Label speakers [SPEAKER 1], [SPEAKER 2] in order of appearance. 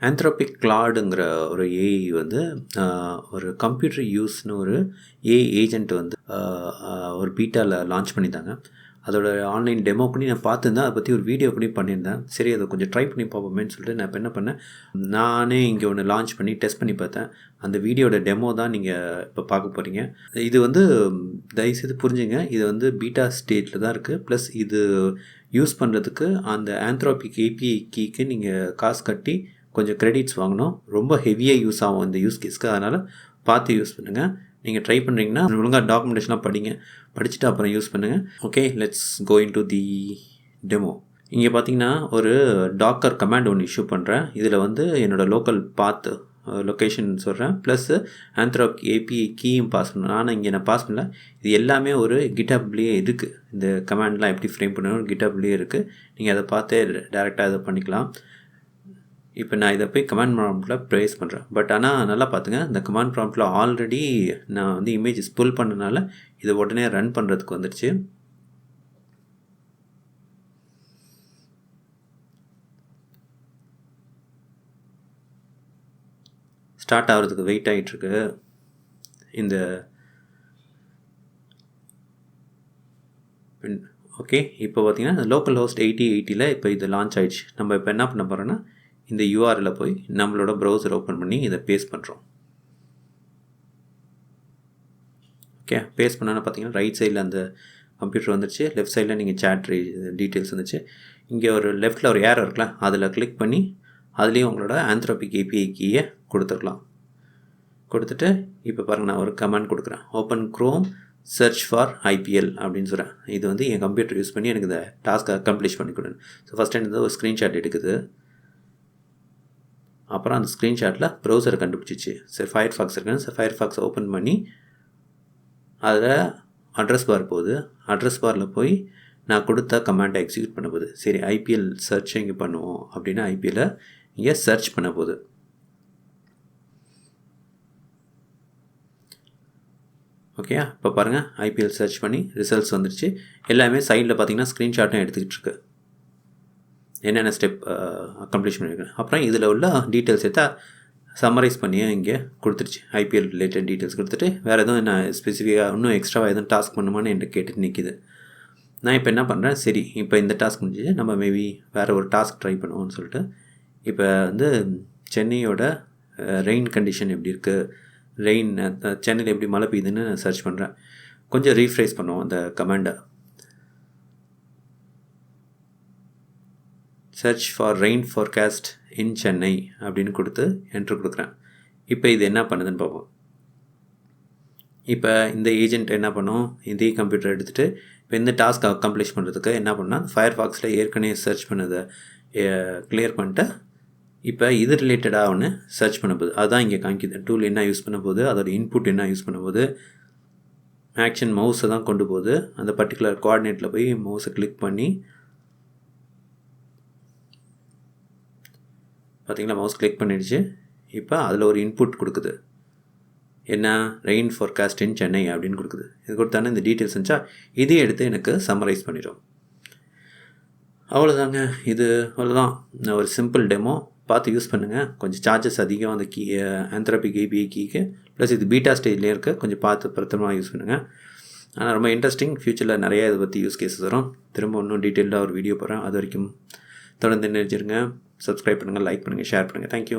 [SPEAKER 1] Anthropic கிளாடுங்கிற ஒரு AI வந்து ஒரு கம்ப்யூட்டர் யூஸ்னு ஒரு ஏஐ ஏஜென்ட் வந்து ஒரு பீட்டாவில் லான்ச் பண்ணியிருந்தாங்க. அதோட ஆன்லைன் டெமோ கூட நான் பார்த்துருந்தேன். அதை பற்றி ஒரு வீடியோ கூட பண்ணியிருந்தேன். சரி அதை கொஞ்சம் ட்ரை பண்ணி பார்ப்போமேன்னு சொல்லிட்டு நான் இப்போ என்ன பண்ணேன், நானே இங்கே ஒன்று லான்ச் பண்ணி டெஸ்ட் பண்ணி பார்த்தேன். அந்த வீடியோட டெமோ தான் நீங்கள் இப்போ பார்க்க போகிறீங்க. இது வந்து தயவுசெய்து புரிஞ்சுங்க, இது வந்து பீட்டா ஸ்டேட்டில் தான் இருக்குது. ப்ளஸ் இது யூஸ் பண்ணுறதுக்கு அந்த ஆந்த்ரோபிக் ஏபிஐ கீக்கு நீங்கள் காசு கட்டி கொஞ்சம் கிரெடிட்ஸ் வாங்கணும். ரொம்ப ஹெவியாக யூஸ் ஆகும் இந்த யூஸ் கேஸ்க்கு. அதனால் பார்த்து யூஸ் பண்ணுங்கள். நீங்கள் ட்ரை பண்ணுறீங்கன்னா ஒழுங்காக டாக்குமெண்டேஷனாக படிங்க. படிச்சுட்டு அப்புறம் யூஸ் பண்ணுங்கள். Okay, let's go into the demo. இங்கே பார்த்தீங்கன்னா ஒரு டாக்கர் கமாண்ட் ஒன்று இஷ்யூ பண்ணுறேன். இதில் வந்து என்னோடய லோக்கல் பாத் லொக்கேஷன் சொல்கிறேன். ப்ளஸ் ஆந்த்ரோபிக் ஏபிஐ கீயும் பாஸ் பண்ணேன். ஆனால் இங்கே நான் பாஸ் பண்ணல. இது எல்லாமே ஒரு கிட்டப்லேயே இருக்குது. இந்த கமாண்ட்லாம் எப்படி ஃப்ரேம் பண்ணணும் கிட்டப்லேயே இருக்குது. நீங்கள் அதை பார்த்து டேரெக்டாக இதை பண்ணிக்கலாம். இப்போ நான் இதை போய் கமாண்ட் ப்ராம்ப்டில் ப்ரேஸ் பண்ணுறேன். பட் ஆனால் நல்லா பார்த்துங்க, இந்த கமாண்ட் ப்ராம்ப்டில் ஆல்ரெடி நான் வந்து இமேஜஸ் புல் பண்ணனால இதை உடனே ரன் பண்ணுறதுக்கு வந்துடுச்சு. ஸ்டார்ட் ஆகிறதுக்கு வெயிட் ஆகிட்டுருக்கு. இந்த ஓகே, இப்போ பார்த்தீங்கன்னா லோக்கல் ஹோஸ்ட் 8080ல் இப்போ இது லான்ச் ஆகிடுச்சு. நம்ம இப்போ என்ன பண்ண போகிறோன்னா, இந்த யூஆரில் போய் நம்மளோட ப்ரௌசர் ஓப்பன் பண்ணி இதை பேஸ்ட் பண்ணுறோம். ஓகே, பேஸ்ட் பண்ணால் பார்த்தீங்கன்னா ரைட் சைடில் அந்த கம்ப்யூட்டர் வந்துடுச்சு. லெஃப்ட் சைடில் நீங்கள் சேட் டீட்டெயில்ஸ் வந்துச்சு. இங்கே ஒரு லெஃப்ட்டில் ஒரு ஏரோ இருக்கலாம், அதில் கிளிக் பண்ணி அதுலேயும் உங்களோட ஆந்த்ரோபிக் ஏபிஐ கீயை கொடுத்துருக்கலாம். கொடுத்துட்டு இப்போ பாருங்கள், நான் ஒரு கமாண்ட் கொடுக்குறேன். Open Chrome search for IPL அப்படின்னு சொல்கிறேன். இது வந்து என் கம்ப்யூட்டர் யூஸ் பண்ணி எனக்கு இந்த டாஸ்க்கை அக்கம்ப்ளிஷ் பண்ணி கொடுங்க. ஸோ ஃபஸ்ட் டைம் வந்து ஒரு ஸ்க்ரீன்ஷாட் எடுக்குது. அப்புறம் அந்த ஸ்க்ரீன்ஷாட்டில் ப்ரௌசரை கண்டுபிடிச்சிச்சு. சரி, ஃபயர்ஃபாக்ஸ் இருக்குன்னு ஃபயர்ஃபாக்ஸை ஓப்பன் பண்ணி அதில் அட்ரஸ் பார் போகுது. அட்ரஸ் பாரில் போய் நான் கொடுத்த கமாண்டை எக்ஸிக்யூட் பண்ண போகுது. சரி, ஐபிஎல் சர்ச் இங்கே பண்ணுவோம் அப்படின்னா ஐபிஎல்லை இங்கே சர்ச் பண்ண போகுது. ஓகே, இப்போ பாருங்கள், ஐபிஎல் சர்ச் பண்ணி ரிசல்ட்ஸ் வந்துடுச்சு. எல்லாமே சைடில் பார்த்தீங்கன்னா ஸ்க்ரீன்ஷாட்டும் எடுத்துக்கிட்டு இருக்கு. என்னென்ன ஸ்டெப் அக்கம்ப்ளிஷ் பண்ணியிருக்கேன். அப்புறம் இதில் உள்ள டீட்டெயில்ஸ் எடுத்தா சம்மரைஸ் பண்ணி இங்கே கொடுத்துருச்சு. ஐபிஎல் ரிலேட்டட் டீட்டெயில்ஸ் கொடுத்துட்டு வேறு எதுவும் என்ன ஸ்பெசிஃபிக்காக இன்னும் எக்ஸ்ட்ராவாக எதுவும் டாஸ்க் பண்ணுமான்னு என்கிட்ட கேட்டுட்டு நிற்கிது. நான் இப்போ என்ன பண்ணுறேன், சரி இப்போ இந்த டாஸ்க் முடிஞ்சு நம்ம மேபி வேறு ஒரு டாஸ்க் ட்ரை பண்ணுவோம்னு சொல்லிட்டு இப்போ வந்து சென்னையோட ரெயின் கண்டிஷன் எப்படி இருக்குது, ரெயின் சென்னையில் எப்படி மழை பெய்யுதுன்னு சர்ச் பண்ணுறேன். கொஞ்சம் ரீஃப்ரைஸ் பண்ணுவோம் அந்த கமாண்டை. சர்ச் ஃபார் ரெயின் ஃபார்காஸ்ட் இன் சென்னை அப்படின்னு கொடுத்து என்ட்ரு கொடுக்குறேன். இப்போ இது என்ன பண்ணுதுன்னு பார்ப்போம். இப்போ இந்த ஏஜென்ட் என்ன பண்ணும், இதே கம்ப்யூட்டர் எடுத்துகிட்டு இப்போ இந்த டாஸ்க் அக்கம்ப்ளிஷ் பண்ணுறதுக்கு என்ன பண்ணால் ஃபயர்ஃபாக்ஸில் ஏற்கனவே சர்ச் பண்ணதை கிளியர் பண்ணிட்டு இப்போ இது ரிலேட்டடாக ஒன்று சர்ச் பண்ண போகுது. அதுதான் இங்கே காமிக்குது. டூல் என்ன யூஸ் பண்ண போகுது, அதோட இன்புட் என்ன யூஸ் பண்ண போகுது, ஆக்ஷன் மவுஸை தான் கொண்டு போகுது. அந்த பர்டிகுலர் கோஆர்டினேட்டில் போய் மவுஸை கிளிக் பண்ணி பார்த்திங்களா, மவுஸ் கிளிக் பண்ணிடுச்சு. இப்போ அதில் ஒரு இன்புட் கொடுக்குது. என்ன, ரெயின் ஃபார்காஸ்ட் இன் சென்னை அப்படின்னு கொடுக்குது. இது கொடுத்தானே இந்த டீட்டெயில்ஸ் இருந்துச்சா, இதே எடுத்து எனக்கு சம்மரைஸ் பண்ணிடும். அவ்வளோதாங்க, இது அவ்வளோதான். ஒரு சிம்பிள் டெமோ, பார்த்து யூஸ் பண்ணுங்கள். கொஞ்சம் சார்ஜஸ் அதிகம் அந்த கீ ஆந்த்ரோபிக் ஏபிஐ கீக்கு. ப்ளஸ் இது பீட்டா ஸ்டேஜ்லேயே இருக்க, கொஞ்சம் பார்த்து பத்திரமாக யூஸ் பண்ணுங்கள். ஆனால் ரொம்ப இன்ட்ரெஸ்டிங். ஃப்யூச்சரில் நிறையா இதை பற்றி யூஸ் கேஸஸ் வரும். திரும்ப இன்னும் டீட்டெயில்டாக ஒரு வீடியோ போகிறேன். அது வரைக்கும் தொடர்ந்து நினைச்சிருங்க. சப்ஸ்கிரைப் பண்ணுங்கள், லைக் பண்ணுங்கள், ஷேர் பண்ணுங்கள். தேங்க்யூ.